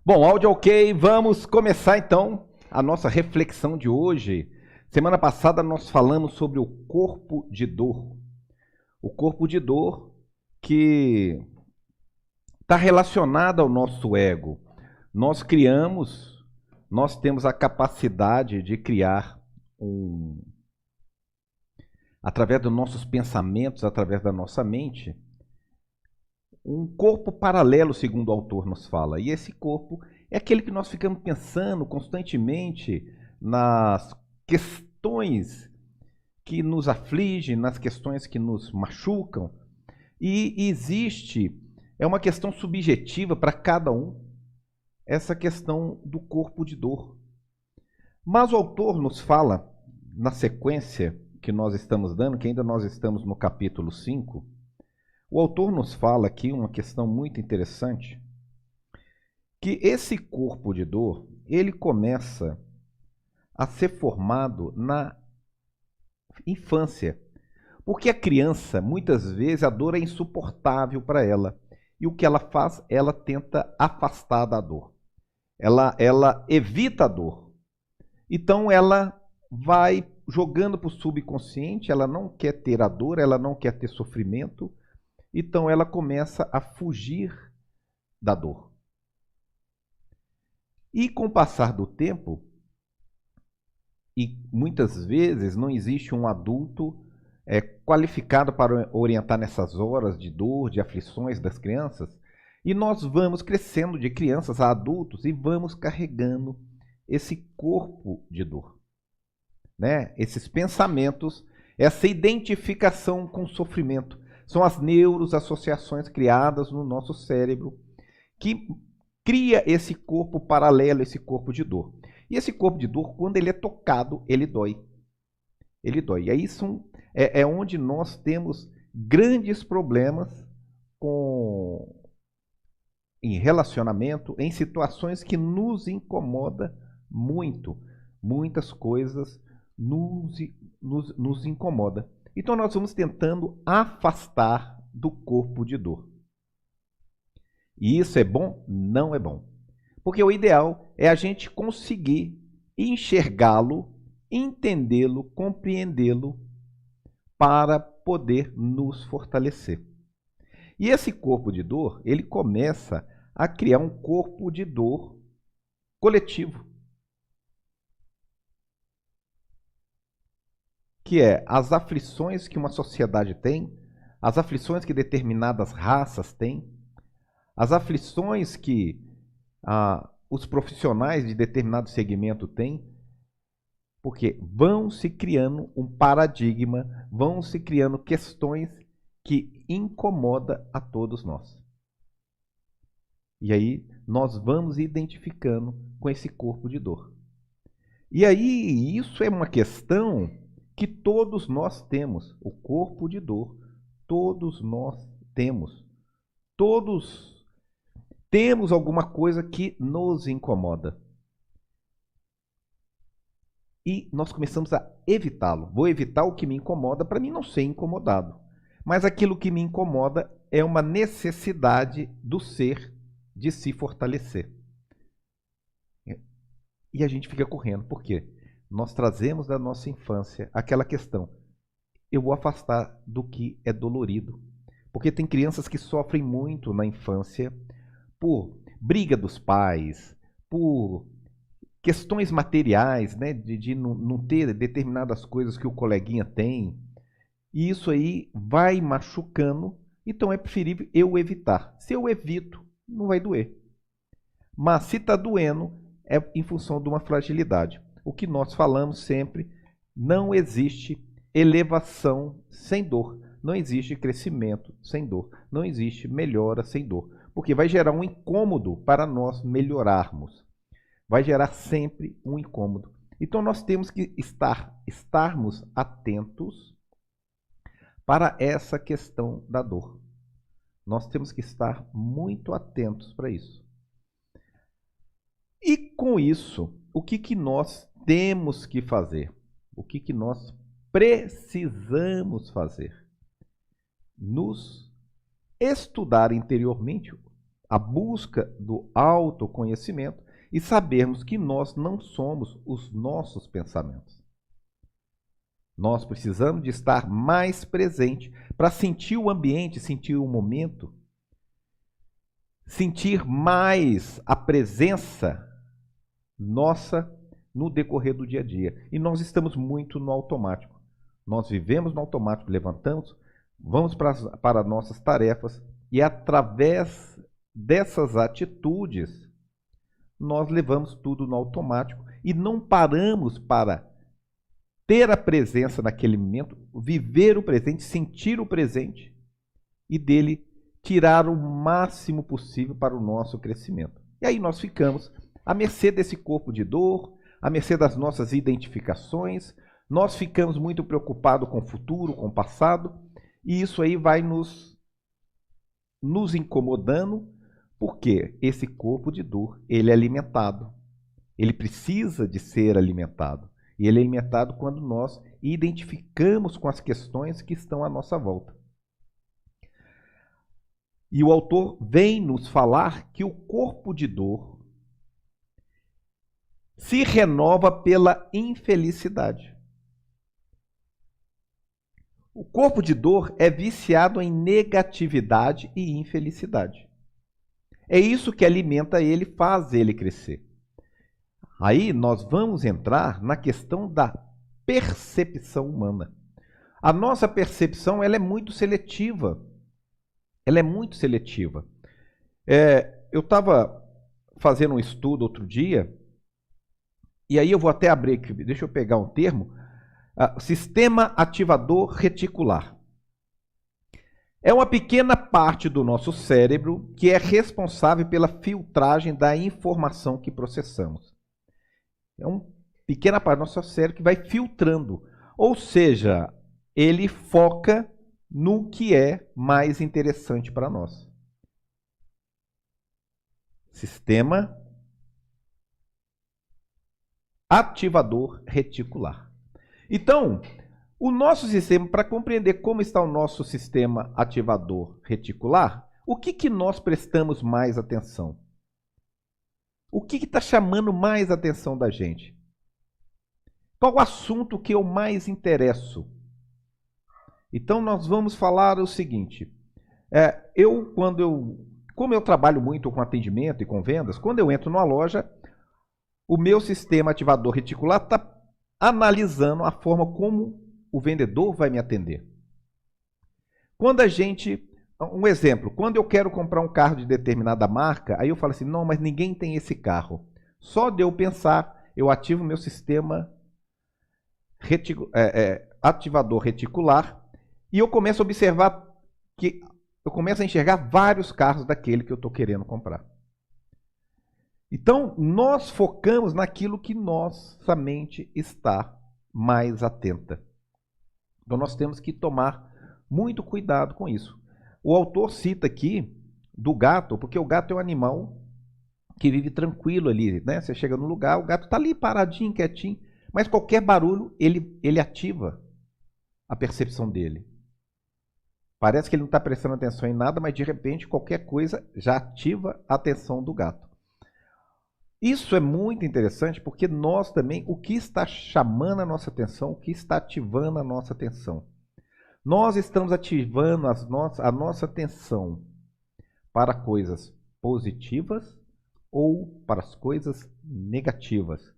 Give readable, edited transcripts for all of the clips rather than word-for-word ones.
Bom, áudio ok, vamos começar então a nossa reflexão de hoje. Semana passada nós falamos sobre o corpo de dor. O corpo de dor que está relacionado ao nosso ego. Nós criamos, nós temos a capacidade de criar através dos nossos pensamentos, através da nossa mente, um corpo paralelo, segundo o autor nos fala. E esse corpo é aquele que nós ficamos pensando constantemente nas questões que nos afligem, nas questões que nos machucam. E existe, é uma questão subjetiva para cada um, essa questão do corpo de dor. Mas o autor nos fala, na sequência que nós estamos dando, que ainda nós estamos no capítulo 5, o autor nos fala aqui uma questão muito interessante, que esse corpo de dor, ele começa a ser formado na infância. Porque a criança, muitas vezes, a dor é insuportável para ela. E o que ela faz? Ela tenta afastar da dor. Ela evita a dor. Então, ela vai jogando para o subconsciente, ela não quer ter a dor, ela não quer ter sofrimento. Então, ela começa a fugir da dor. E com o passar do tempo, e muitas vezes não existe um adulto qualificado para orientar nessas horas de dor, de aflições das crianças, e nós vamos crescendo de crianças a adultos e vamos carregando esse corpo de dor, né? Esses pensamentos, essa identificação com o sofrimento. São as neuroassociações criadas no nosso cérebro que cria esse corpo paralelo, esse corpo de dor. E esse corpo de dor, quando ele é tocado, ele dói. Ele dói. E aí é onde nós temos grandes problemas em relacionamento, em situações que nos incomodam muito. Muitas coisas nos incomodam. Então nós vamos tentando afastar do corpo de dor. E isso é bom? Não é bom. Porque o ideal é a gente conseguir enxergá-lo, entendê-lo, compreendê-lo para poder nos fortalecer. E esse corpo de dor, ele começa a criar um corpo de dor coletivo. Que é as aflições que uma sociedade tem, as aflições que determinadas raças têm, as aflições que os profissionais de determinado segmento têm, porque vão se criando um paradigma, vão se criando questões que incomodam a todos nós. E aí nós vamos identificando com esse corpo de dor. E aí isso é uma questão que todos nós temos, o corpo de dor, todos nós temos. Todos temos alguma coisa que nos incomoda. E nós começamos a evitá-lo. Vou evitar o que me incomoda para mim não ser incomodado. Mas aquilo que me incomoda é uma necessidade do ser de se fortalecer. E a gente fica correndo. Por quê? Nós trazemos da nossa infância aquela questão. Eu vou afastar do que é dolorido. Porque tem crianças que sofrem muito na infância por briga dos pais, por questões materiais, né, de não ter determinadas coisas que o coleguinha tem. E isso aí vai machucando, então é preferível eu evitar. Se eu evito, não vai doer. Mas se está doendo, é em função de uma fragilidade. O que nós falamos sempre, não existe elevação sem dor. Não existe crescimento sem dor. Não existe melhora sem dor. Porque vai gerar um incômodo para nós vai gerar sempre um incômodo. Então nós temos que estarmos atentos para essa questão da dor. Nós temos que estar muito atentos para isso. E com isso, o que nós temos que fazer? O que nós precisamos fazer? Nos estudar interiormente a busca do autoconhecimento e sabermos que nós não somos os nossos pensamentos. Nós precisamos de estar mais presente para sentir o ambiente, sentir o momento, sentir mais a presença nossa no decorrer do dia a dia. E nós estamos muito no automático. Nós vivemos no automático, levantamos, vamos para nossas tarefas e através dessas atitudes nós levamos tudo no automático e não paramos para ter a presença naquele momento, viver o presente, sentir o presente e dele tirar o máximo possível para o nosso crescimento. E aí nós ficamos à mercê desse corpo de dor, à mercê das nossas identificações, nós ficamos muito preocupados com o futuro, com o passado, e isso aí vai nos incomodando, porque esse corpo de dor, ele é alimentado, ele precisa de ser alimentado. E ele é alimentado quando nós identificamos com as questões que estão à nossa volta. E o autor vem nos falar que o corpo de dor se renova pela infelicidade. O corpo de dor é viciado em negatividade e infelicidade. É isso que alimenta ele, faz ele crescer. Aí nós vamos entrar na questão da percepção humana. A nossa percepção ela é muito seletiva. Ela é muito seletiva. Eu estava fazendo um estudo outro dia, e aí eu vou até abrir aqui, deixa eu pegar um termo, sistema ativador reticular. É uma pequena parte do nosso cérebro que é responsável pela filtragem da informação que processamos. É uma pequena parte do nosso cérebro que vai filtrando. Ou seja, ele foca no que é mais interessante para nós. Sistema ativador reticular. Então, o nosso sistema, para compreender como está o nosso sistema ativador reticular, o que nós prestamos mais atenção? O que está chamando mais atenção da gente? Qual o assunto que eu mais interesso? Então, nós vamos falar o seguinte. Como eu trabalho muito com atendimento e com vendas, quando eu entro numa loja, o meu sistema ativador reticular está analisando a forma como o vendedor vai me atender. Um exemplo, quando eu quero comprar um carro de determinada marca, aí eu falo assim, não, mas ninguém tem esse carro. Só de eu pensar, eu ativo o meu sistema ativador reticular e eu começo a observar que eu começo a enxergar vários carros daquele que eu estou querendo comprar. Então, nós focamos naquilo que nossa mente está mais atenta. Então, nós temos que tomar muito cuidado com isso. O autor cita aqui do gato, porque o gato é um animal que vive tranquilo ali, né? Você chega no lugar, o gato está ali paradinho, quietinho, mas qualquer barulho ele ativa a percepção dele. Parece que ele não está prestando atenção em nada, mas de repente qualquer coisa já ativa a atenção do gato. Isso é muito interessante porque nós também, o que está chamando a nossa atenção, o que está ativando a nossa atenção? Nós estamos ativando a nossa atenção para coisas positivas ou para as coisas negativas.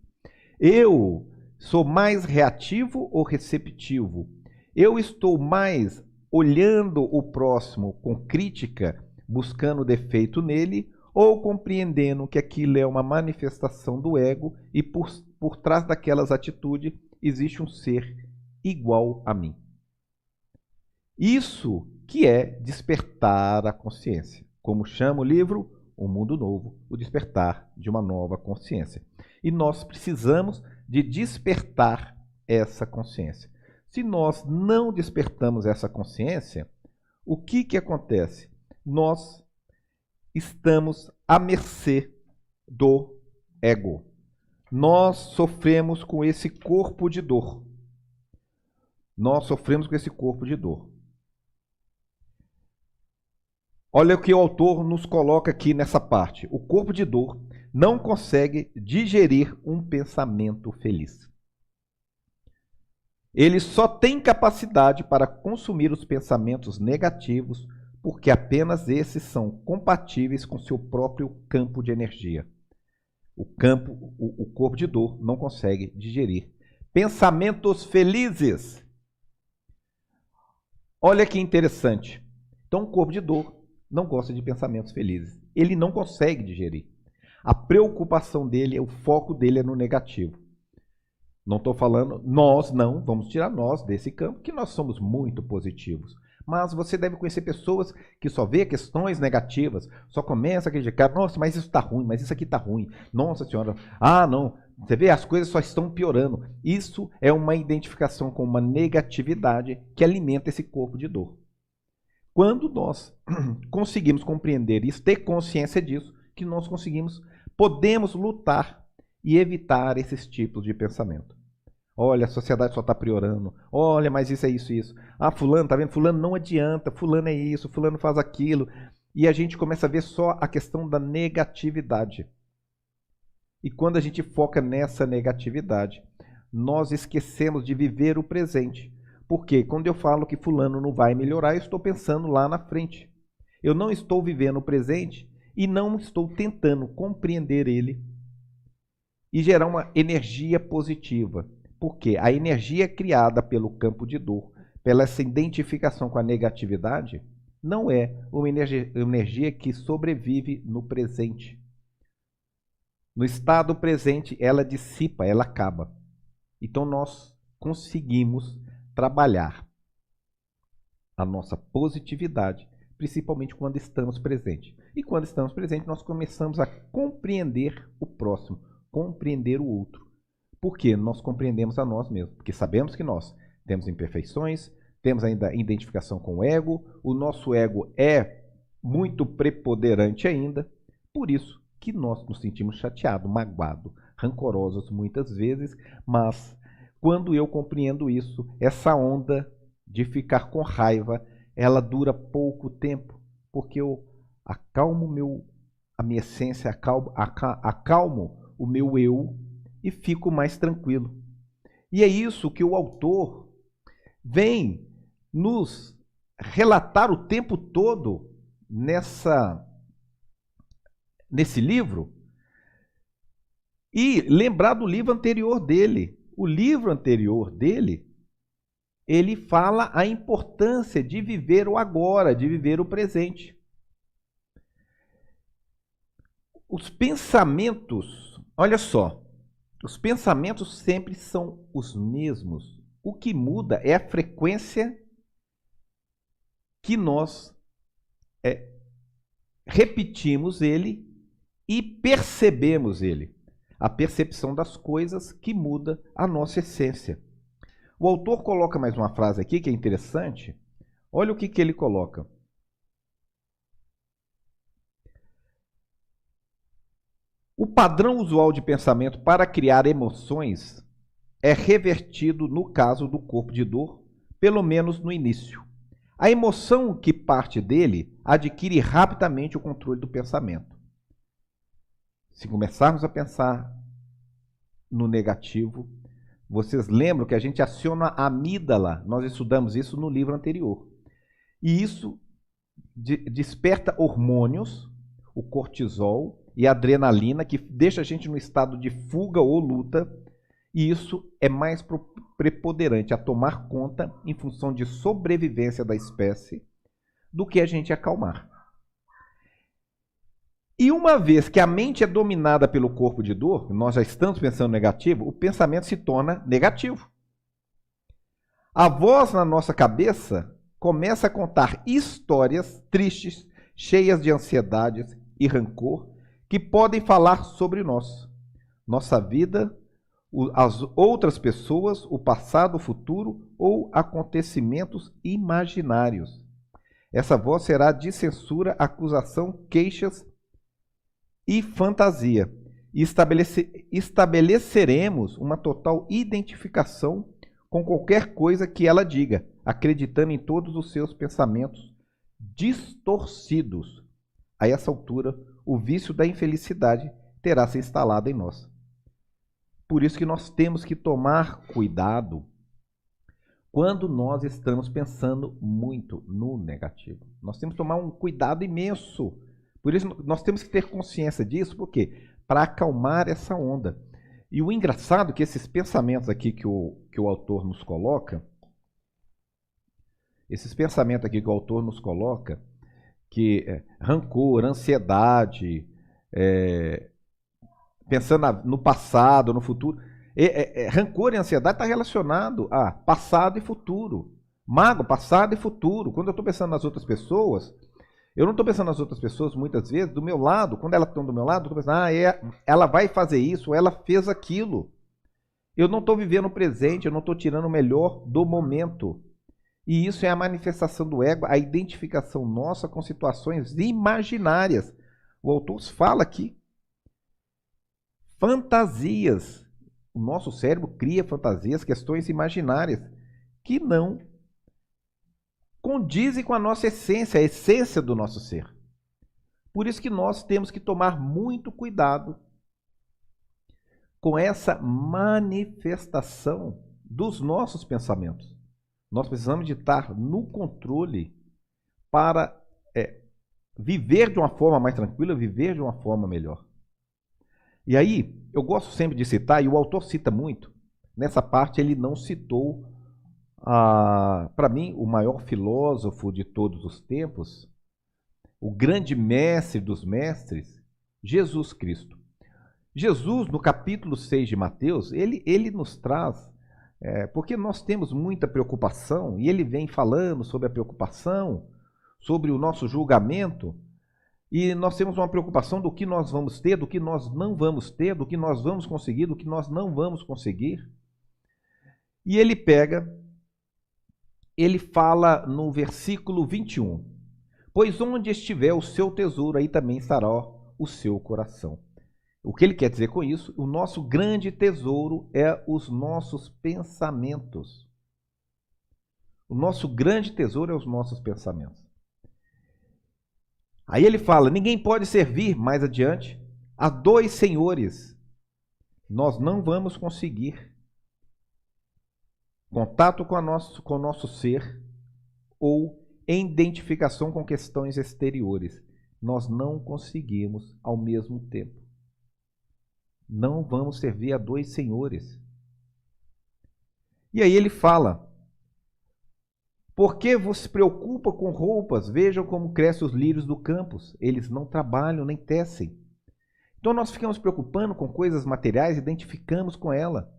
Eu sou mais reativo ou receptivo? Eu estou mais olhando o próximo com crítica, buscando defeito nele, ou compreendendo que aquilo é uma manifestação do ego e por trás daquelas atitudes existe um ser igual a mim. Isso que é despertar a consciência. Como chama o livro? Um Mundo Novo, o despertar de uma nova consciência. E nós precisamos de despertar essa consciência. Se nós não despertamos essa consciência, o que acontece? Nós estamos à mercê do ego. Nós sofremos com esse corpo de dor. Nós sofremos com esse corpo de dor. Olha o que o autor nos coloca aqui nessa parte. O corpo de dor não consegue digerir um pensamento feliz. Ele só tem capacidade para consumir os pensamentos negativos, porque apenas esses são compatíveis com seu próprio campo de energia. O corpo de dor não consegue digerir pensamentos felizes. Olha que interessante. Então, o corpo de dor não gosta de pensamentos felizes. Ele não consegue digerir. A preocupação dele, o foco dele é no negativo. Não estou falando, nós não, vamos tirar nós desse campo, que nós somos muito positivos. Mas você deve conhecer pessoas que só vê questões negativas, só começa a criticar, nossa, mas isso está ruim, mas isso aqui está ruim. Nossa senhora, não, você vê, as coisas só estão piorando. Isso é uma identificação com uma negatividade que alimenta esse corpo de dor. Quando nós conseguimos compreender isso, ter consciência disso, que nós podemos lutar e evitar esses tipos de pensamento. Olha, a sociedade só está piorando. Olha, mas isso é isso, isso. Fulano, tá vendo? Fulano não adianta. Fulano é isso, fulano faz aquilo. E a gente começa a ver só a questão da negatividade. E quando a gente foca nessa negatividade, nós esquecemos de viver o presente. Porque quando eu falo que fulano não vai melhorar, eu estou pensando lá na frente. Eu não estou vivendo o presente e não estou tentando compreender ele e gerar uma energia positiva. Porque a energia criada pelo campo de dor, pela essa identificação com a negatividade, não é uma energia que sobrevive no presente. No estado presente, ela dissipa, ela acaba. Então, nós conseguimos trabalhar a nossa positividade, principalmente quando estamos presentes. E quando estamos presentes, nós começamos a compreender o próximo, compreender o outro. Por quê? Nós compreendemos a nós mesmos, porque sabemos que nós temos imperfeições, temos ainda identificação com o ego nosso ego é muito preponderante ainda, por isso que nós nos sentimos chateados, magoados, rancorosos muitas vezes, mas quando eu compreendo isso, essa onda de ficar com raiva, ela dura pouco tempo, porque eu acalmo a minha essência, acalmo o meu eu e fico mais tranquilo. E é isso que o autor vem nos relatar o tempo todo nesse livro e lembrar do livro anterior dele. O livro anterior dele, ele fala a importância de viver o agora, de viver o presente. Os pensamentos, olha só, os pensamentos sempre são os mesmos. O que muda é a frequência que nós repetimos ele e percebemos ele. A percepção das coisas que muda a nossa essência. O autor coloca mais uma frase aqui que é interessante. Olha o que ele coloca. O padrão usual de pensamento para criar emoções é revertido no caso do corpo de dor, pelo menos no início. A emoção que parte dele adquire rapidamente o controle do pensamento. Se começarmos a pensar no negativo, vocês lembram que a gente aciona a amígdala, nós estudamos isso no livro anterior. E isso desperta hormônios, o cortisol e a adrenalina, que deixa a gente no estado de fuga ou luta, e isso é mais preponderante a tomar conta em função de sobrevivência da espécie do que a gente acalmar. E uma vez que a mente é dominada pelo corpo de dor, nós já estamos pensando negativo, o pensamento se torna negativo. A voz na nossa cabeça começa a contar histórias tristes, cheias de ansiedades e rancor, que podem falar sobre nós, nossa vida, as outras pessoas, o passado, o futuro ou acontecimentos imaginários. Essa voz será de censura, acusação, queixas e fantasia. E estabeleceremos uma total identificação com qualquer coisa que ela diga, acreditando em todos os seus pensamentos distorcidos. A essa altura, o vício da infelicidade terá se instalado em nós. Por isso que nós temos que tomar cuidado quando nós estamos pensando muito no negativo. Nós temos que tomar um cuidado imenso. Por isso nós temos que ter consciência disso, por quê? Para acalmar essa onda. E o engraçado é que esses pensamentos aqui que o autor nos coloca, que rancor, ansiedade, pensando no passado, no futuro. Rancor e ansiedade está relacionado a passado e futuro. Mágoa, passado e futuro. Quando eu estou pensando nas outras pessoas, eu não estou pensando nas outras pessoas muitas vezes do meu lado. Quando elas estão do meu lado, eu estou pensando, ela vai fazer isso, ela fez aquilo. Eu não estou vivendo o presente, eu não estou tirando o melhor do momento. E isso é a manifestação do ego, a identificação nossa com situações imaginárias. O autor fala aqui. Fantasias. O nosso cérebro cria fantasias, questões imaginárias, que não condizem com a nossa essência, a essência do nosso ser. Por isso que nós temos que tomar muito cuidado com essa manifestação dos nossos pensamentos. Nós precisamos de estar no controle para viver de uma forma mais tranquila, viver de uma forma melhor. E aí, eu gosto sempre de citar, e o autor cita muito, nessa parte ele não citou, para mim, o maior filósofo de todos os tempos, o grande mestre dos mestres, Jesus Cristo. Jesus, no capítulo 6 de Mateus, ele nos traz, porque nós temos muita preocupação, e ele vem falando sobre a preocupação, sobre o nosso julgamento, e nós temos uma preocupação do que nós vamos ter, do que nós não vamos ter, do que nós vamos conseguir, do que nós não vamos conseguir. E ele fala no versículo 21, pois onde estiver o seu tesouro, aí também estará o seu coração. O que ele quer dizer com isso? O nosso grande tesouro é os nossos pensamentos. O nosso grande tesouro é os nossos pensamentos. Aí ele fala, ninguém pode servir, mais adiante, a dois senhores. Nós não vamos conseguir contato com o nosso ser ou em identificação com questões exteriores. Nós não conseguimos ao mesmo tempo. Não vamos servir a dois senhores. E aí ele fala, por que você se preocupa com roupas? Vejam como crescem os lírios do campo. Eles não trabalham nem tecem. Então nós ficamos preocupando com coisas materiais, identificamos com ela.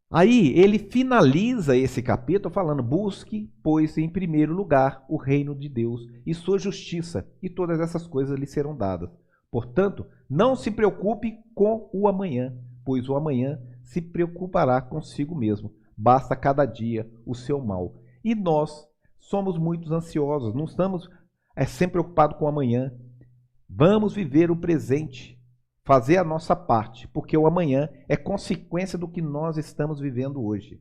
Aí ele finaliza esse capítulo falando, busque, pois, em primeiro lugar, o reino de Deus e sua justiça, e todas essas coisas lhe serão dadas. Portanto, não se preocupe com o amanhã, pois o amanhã se preocupará consigo mesmo. Basta cada dia o seu mal. E nós somos muito ansiosos, não estamos sempre preocupados com o amanhã. Vamos viver o presente, fazer a nossa parte, porque o amanhã é consequência do que nós estamos vivendo hoje.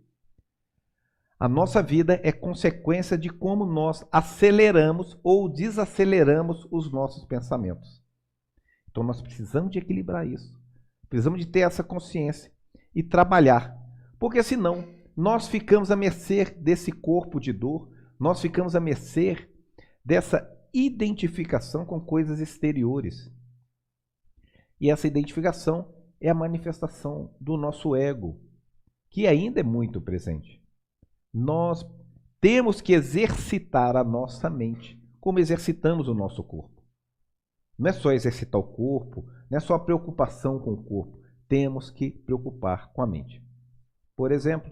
A nossa vida é consequência de como nós aceleramos ou desaceleramos os nossos pensamentos. Então nós precisamos de equilibrar isso. Precisamos de ter essa consciência e trabalhar, porque senão nós ficamos à mercê desse corpo de dor, nós ficamos à mercê dessa identificação com coisas exteriores. E essa identificação é a manifestação do nosso ego, que ainda é muito presente. Nós temos que exercitar a nossa mente, como exercitamos o nosso corpo. Não é só exercitar o corpo, não é só a preocupação com o corpo. Temos que preocupar com a mente. Por exemplo,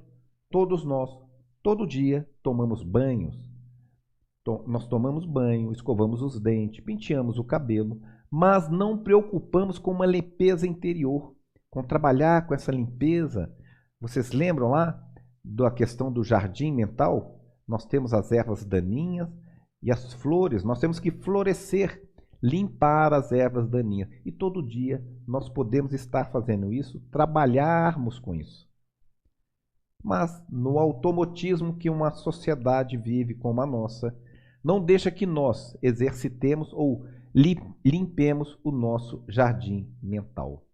todos nós, todo dia, tomamos banhos. Nós tomamos banho, escovamos os dentes, penteamos o cabelo, mas não preocupamos com uma limpeza interior, com trabalhar com essa limpeza. Vocês lembram lá da questão do jardim mental? Nós temos as ervas daninhas e as flores, nós temos que florescer, limpar as ervas daninhas. E todo dia nós podemos estar fazendo isso, trabalharmos com isso. Mas no automatismo que uma sociedade vive como a nossa, não deixa que nós exercitemos ou limpemos o nosso jardim mental.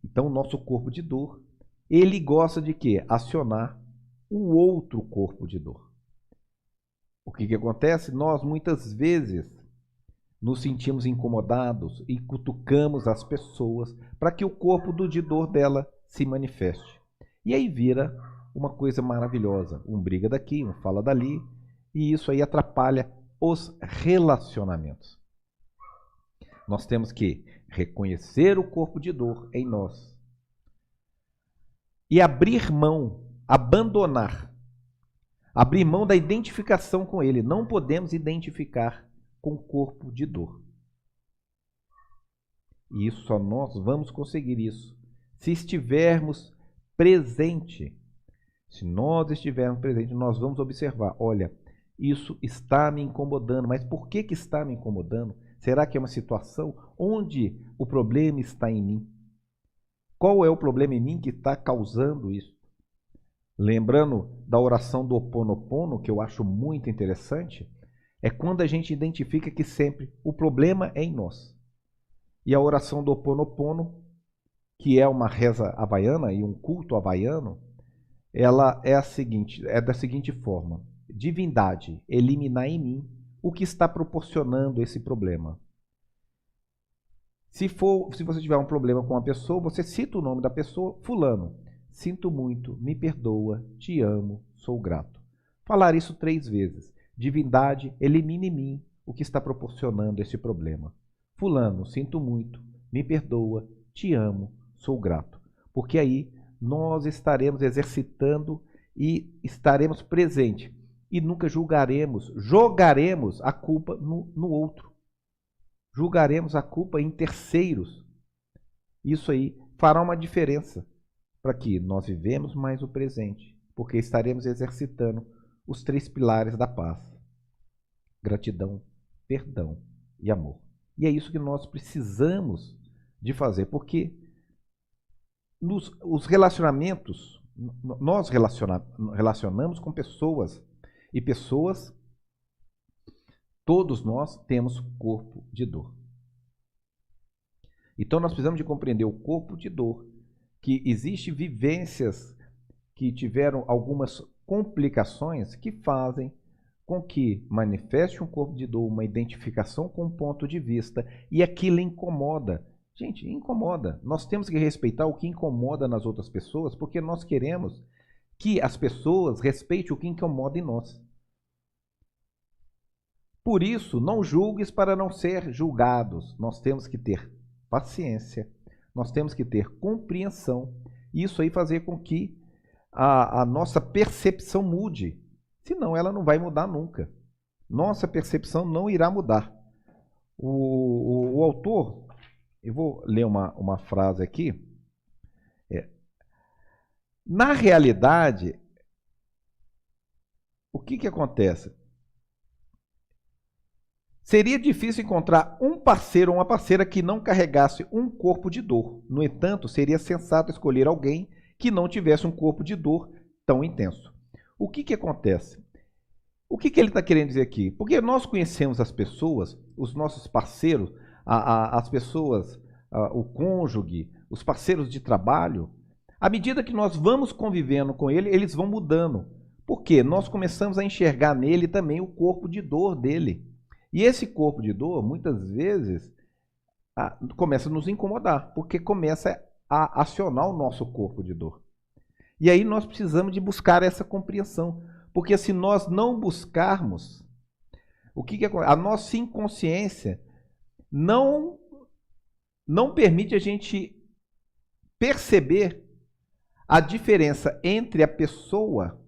Então, o nosso corpo de dor, ele gosta de quê? Acionar o outro corpo de dor. O que acontece? Nós, muitas vezes, nos sentimos incomodados e cutucamos as pessoas para que o corpo de dor dela se manifeste. E aí vira uma coisa maravilhosa. Um briga daqui, um fala dali, e isso aí atrapalha os relacionamentos. Nós temos que reconhecer o corpo de dor em nós e abrir mão, abrir mão da identificação com ele. Não podemos identificar com o corpo de dor. E isso só nós vamos conseguir isso se estivermos presente. Se nós estivermos presentes, nós vamos observar, olha, isso está me incomodando, mas por que está me incomodando? Será que é uma situação onde o problema está em mim? Qual é o problema em mim que está causando isso? Lembrando da oração do Ho Oponopono, que eu acho muito interessante, é quando a gente identifica que sempre o problema é em nós. E a oração do Ho Oponopono, que é uma reza havaiana e um culto havaiano, ela é da seguinte forma: divindade, eliminar em mim o que está proporcionando esse problema. Se você tiver um problema com uma pessoa, você cita o nome da pessoa, fulano. Sinto muito, me perdoa, te amo, sou grato. Falar isso 3 vezes. Divindade, elimine em mim o que está proporcionando esse problema. Fulano, sinto muito, me perdoa, te amo, sou grato. Porque aí nós estaremos exercitando e estaremos presentes. E nunca jogaremos a culpa no outro. Julgaremos a culpa em terceiros. Isso aí fará uma diferença para que nós vivemos mais o presente, porque estaremos exercitando os 3 pilares da paz: gratidão, perdão e amor. E é isso que nós precisamos de fazer, porque os relacionamentos, nós relacionamos com pessoas, e pessoas, todos nós temos corpo de dor. Então nós precisamos de compreender o corpo de dor, que existem vivências que tiveram algumas complicações que fazem com que manifeste um corpo de dor, uma identificação com um ponto de vista, e aquilo incomoda. Gente, incomoda. Nós temos que respeitar o que incomoda nas outras pessoas, porque nós queremos que as pessoas respeitem o que incomoda em nós. Por isso, não julgues para não ser julgados. Nós temos que ter paciência, nós temos que ter compreensão, e isso aí fazer com que a nossa percepção mude. Senão ela não vai mudar nunca. Nossa percepção não irá mudar. O autor, eu vou ler uma frase aqui. Na realidade, o que acontece? Seria difícil encontrar um parceiro ou uma parceira que não carregasse um corpo de dor. No entanto, seria sensato escolher alguém que não tivesse um corpo de dor tão intenso. O que acontece? O que ele está querendo dizer aqui? Porque nós conhecemos as pessoas, os nossos parceiros, as pessoas, o cônjuge, os parceiros de trabalho. À medida que nós vamos convivendo com ele, eles vão mudando. Por quê? Nós começamos a enxergar nele também o corpo de dor dele. E esse corpo de dor, muitas vezes, começa a nos incomodar, porque começa a acionar o nosso corpo de dor. E aí nós precisamos de buscar essa compreensão, porque se nós não buscarmos, a nossa inconsciência não permite a gente perceber a diferença entre a pessoa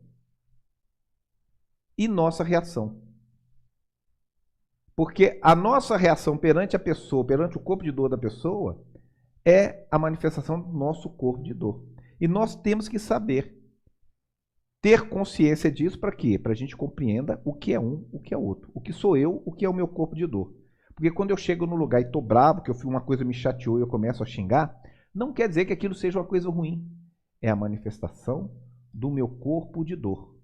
e nossa reação. Porque a nossa reação perante a pessoa, perante o corpo de dor da pessoa, é a manifestação do nosso corpo de dor. E nós temos que saber, ter consciência disso para quê? Para a gente compreenda o que é um, o que é outro. O que sou eu, o que é o meu corpo de dor. Porque quando eu chego no lugar e estou bravo, que uma coisa me chateou e eu começo a xingar, não quer dizer que aquilo seja uma coisa ruim. É a manifestação do meu corpo de dor.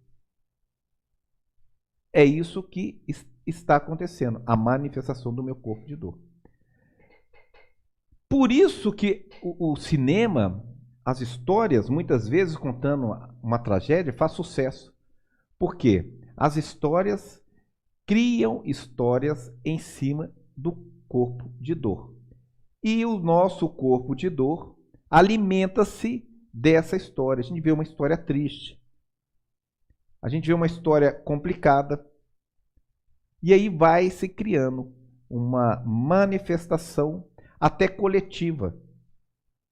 É isso que está acontecendo, a manifestação do meu corpo de dor. Por isso que o cinema, as histórias, muitas vezes contando uma tragédia, faz sucesso. Por quê? As histórias criam histórias em cima do corpo de dor. E o nosso corpo de dor alimenta-se dessa história. A gente vê uma história triste. A gente vê uma história complicada. E aí vai se criando uma manifestação até coletiva.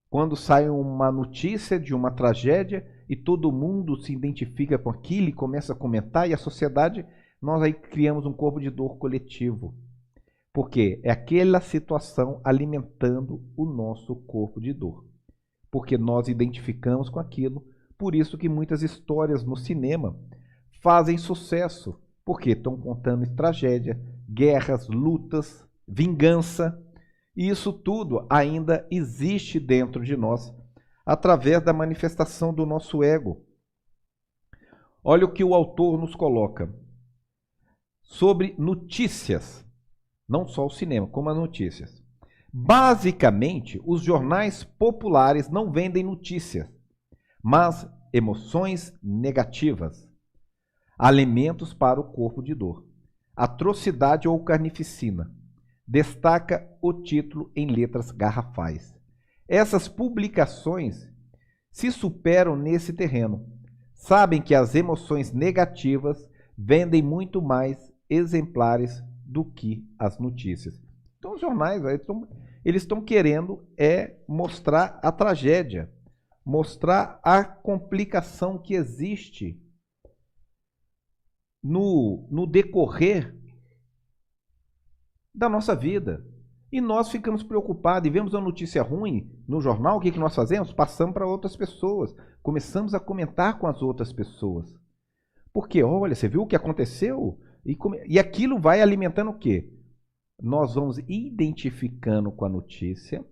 Quando sai uma notícia de uma tragédia e todo mundo se identifica com aquilo e começa a comentar, e a sociedade, nós aí criamos um corpo de dor coletivo. Porque é aquela situação alimentando o nosso corpo de dor. Porque nós identificamos com aquilo, por isso que muitas histórias no cinema fazem sucesso. Porque estão contando tragédia, guerras, lutas, vingança. E isso tudo ainda existe dentro de nós, através da manifestação do nosso ego. Olha o que o autor nos coloca sobre notícias, não só o cinema, como as notícias. Basicamente, os jornais populares não vendem notícias, mas emoções negativas, alimentos para o corpo de dor, atrocidade ou carnificina. Destaca o título em letras garrafais. Essas publicações se superam nesse terreno. Sabem que as emoções negativas vendem muito mais exemplares do que as notícias. Então os jornais eles estão querendo mostrar a tragédia, mostrar a complicação que existe no decorrer da nossa vida. E nós ficamos preocupados e vemos uma notícia ruim no jornal, o que nós fazemos? Passamos para outras pessoas. Começamos a comentar com as outras pessoas. Porque, olha, você viu o que aconteceu? E aquilo vai alimentando o quê? Nós vamos identificando com a notícia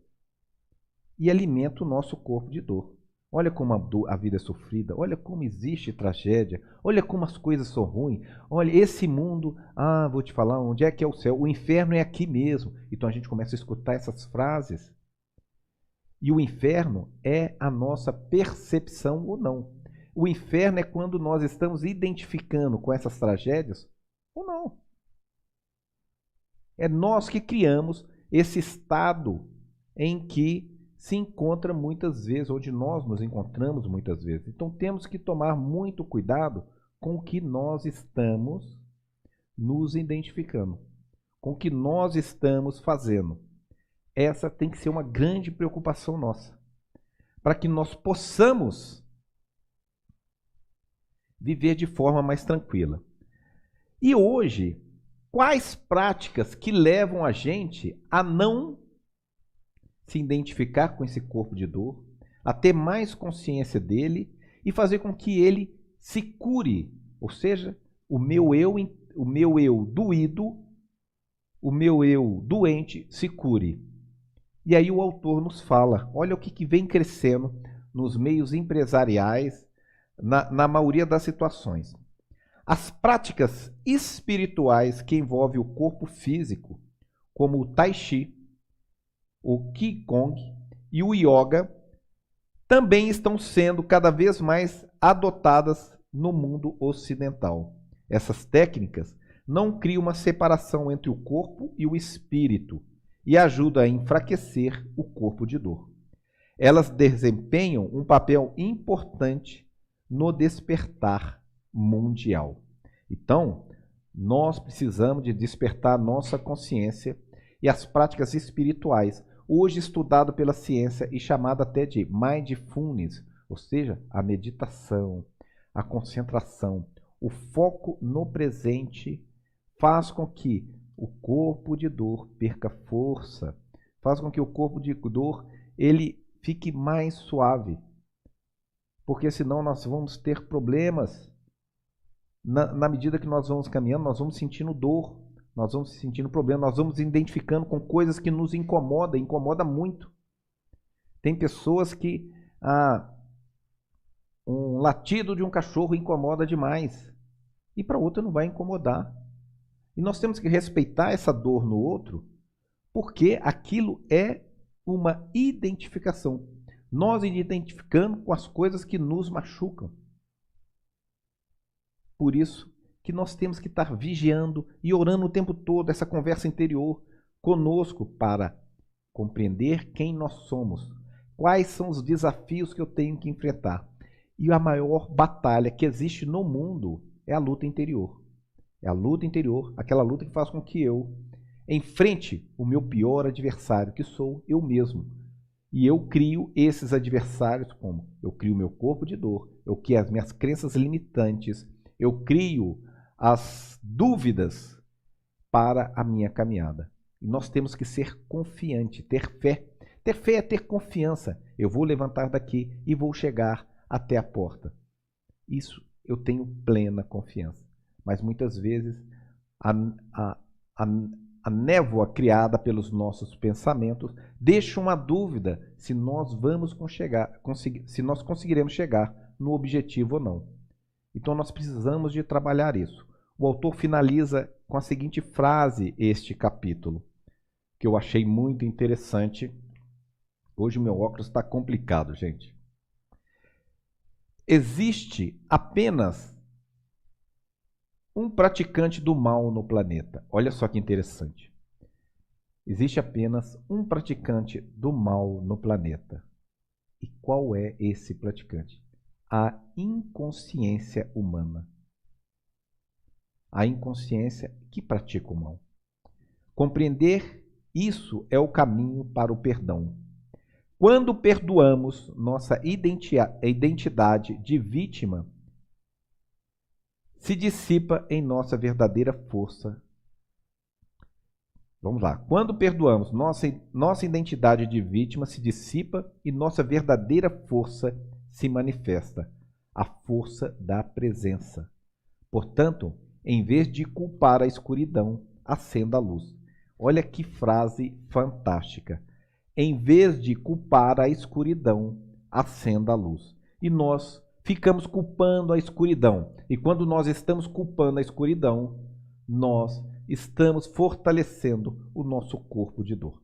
e alimenta o nosso corpo de dor. Olha como a vida é sofrida, olha como existe tragédia, olha como as coisas são ruins, olha esse mundo, vou te falar, onde é que é o céu? O inferno é aqui mesmo. Então a gente começa a escutar essas frases. E o inferno é a nossa percepção ou não. O inferno é quando nós estamos identificando com essas tragédias ou não. É nós que criamos esse estado em que se encontra muitas vezes, onde nós nos encontramos muitas vezes. Então temos que tomar muito cuidado com o que nós estamos nos identificando, com o que nós estamos fazendo. Essa tem que ser uma grande preocupação nossa, para que nós possamos viver de forma mais tranquila. E hoje, quais práticas que levam a gente a não se identificar com esse corpo de dor, a ter mais consciência dele e fazer com que ele se cure, ou seja, o meu eu doído, o meu eu doente se cure. E aí o autor nos fala, olha o que vem crescendo nos meios empresariais, na maioria das situações. As práticas espirituais que envolvem o corpo físico, como o Tai Chi, o Qigong e o Yoga, também estão sendo cada vez mais adotadas no mundo ocidental. Essas técnicas não criam uma separação entre o corpo e o espírito e ajudam a enfraquecer o corpo de dor. Elas desempenham um papel importante no despertar mundial. Então, nós precisamos de despertar nossa consciência e as práticas espirituais, hoje estudado pela ciência e chamada até de mindfulness, ou seja, a meditação, a concentração, o foco no presente faz com que o corpo de dor perca força, faz com que o corpo de dor ele fique mais suave, porque senão nós vamos ter problemas. Na medida que nós vamos caminhando, nós vamos sentindo dor, nós vamos sentindo problema, nós vamos identificando com coisas que nos incomodam, incomoda muito. Tem pessoas que um latido de um cachorro incomoda demais. e para outro não vai incomodar. E nós temos que respeitar essa dor no outro, porque aquilo é uma identificação. Nós identificando com as coisas que nos machucam. Por isso que nós temos que estar vigiando e orando o tempo todo essa conversa interior conosco para compreender quem nós somos, quais são os desafios que eu tenho que enfrentar. E a maior batalha que existe no mundo é a luta interior. É a luta interior, aquela luta que faz com que eu enfrente o meu pior adversário, que sou eu mesmo. E eu crio esses adversários como? Eu crio o meu corpo de dor, eu crio as minhas crenças limitantes, eu crio as dúvidas para a minha caminhada. E nós temos que ser confiante, ter fé. Ter fé é ter confiança. Eu vou levantar daqui e vou chegar até a porta. Isso eu tenho plena confiança. Mas muitas vezes a névoa criada pelos nossos pensamentos deixa uma dúvida se nós se nós conseguiremos chegar no objetivo ou não. Então nós precisamos de trabalhar isso. O autor finaliza com a seguinte frase este capítulo, que eu achei muito interessante. Hoje o meu óculos está complicado, gente. Existe apenas um praticante do mal no planeta. Olha só que interessante. Existe apenas um praticante do mal no planeta. E qual é esse praticante? A inconsciência humana. A inconsciência que pratica o mal. Compreender isso é o caminho para o perdão. Quando perdoamos, nossa identidade de vítima se dissipa em nossa verdadeira força. Vamos lá. Quando perdoamos, nossa identidade de vítima se dissipa e nossa verdadeira força se manifesta. A força da presença. Portanto, em vez de culpar a escuridão, acenda a luz. Olha que frase fantástica. Em vez de culpar a escuridão, acenda a luz. E nós ficamos culpando a escuridão. E quando nós estamos culpando a escuridão, nós estamos fortalecendo o nosso corpo de dor.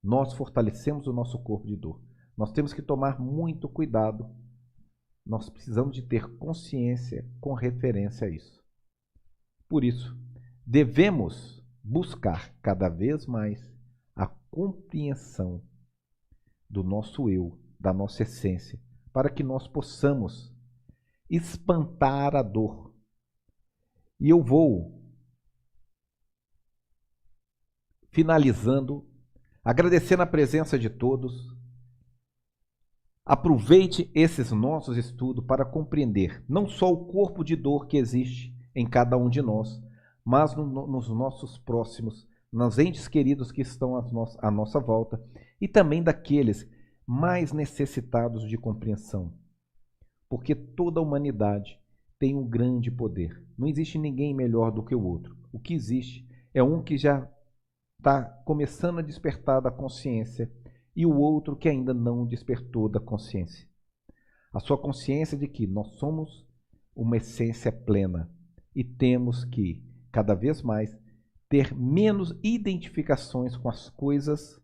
Nós fortalecemos o nosso corpo de dor. Nós temos que tomar muito cuidado. Nós precisamos de ter consciência com referência a isso. Por isso, devemos buscar cada vez mais a compreensão do nosso eu, da nossa essência, para que nós possamos espantar a dor. E eu vou finalizando, agradecendo a presença de todos. Aproveite esses nossos estudos para compreender não só o corpo de dor que existe em cada um de nós, mas nos nossos próximos, nos entes queridos que estão à nossa volta e também daqueles mais necessitados de compreensão. Porque toda a humanidade tem um grande poder. Não existe ninguém melhor do que o outro. O que existe é um que já está começando a despertar da consciência e o outro que ainda não despertou da consciência. A sua consciência de que nós somos uma essência plena e temos que, cada vez mais, ter menos identificações com as coisas,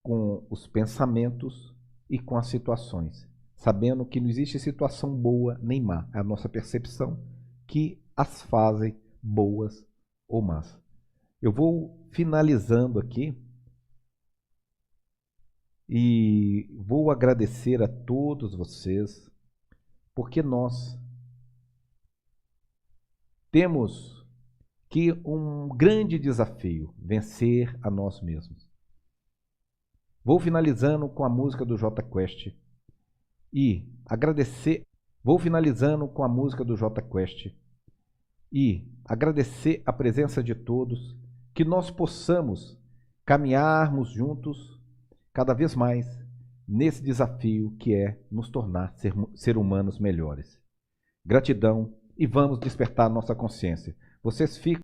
com os pensamentos e com as situações, sabendo que não existe situação boa nem má. É a nossa percepção que as fazem boas ou más. Eu vou finalizando aqui e vou agradecer a todos vocês, porque nós temos que um grande desafio, vencer a nós mesmos. Vou finalizando com a música do Jota Quest e agradecer. Vou finalizando com a música do Jota Quest e agradecer a presença de todos, que nós possamos caminharmos juntos cada vez mais nesse desafio que é nos tornar ser humanos melhores. Gratidão e vamos despertar nossa consciência. Vocês ficam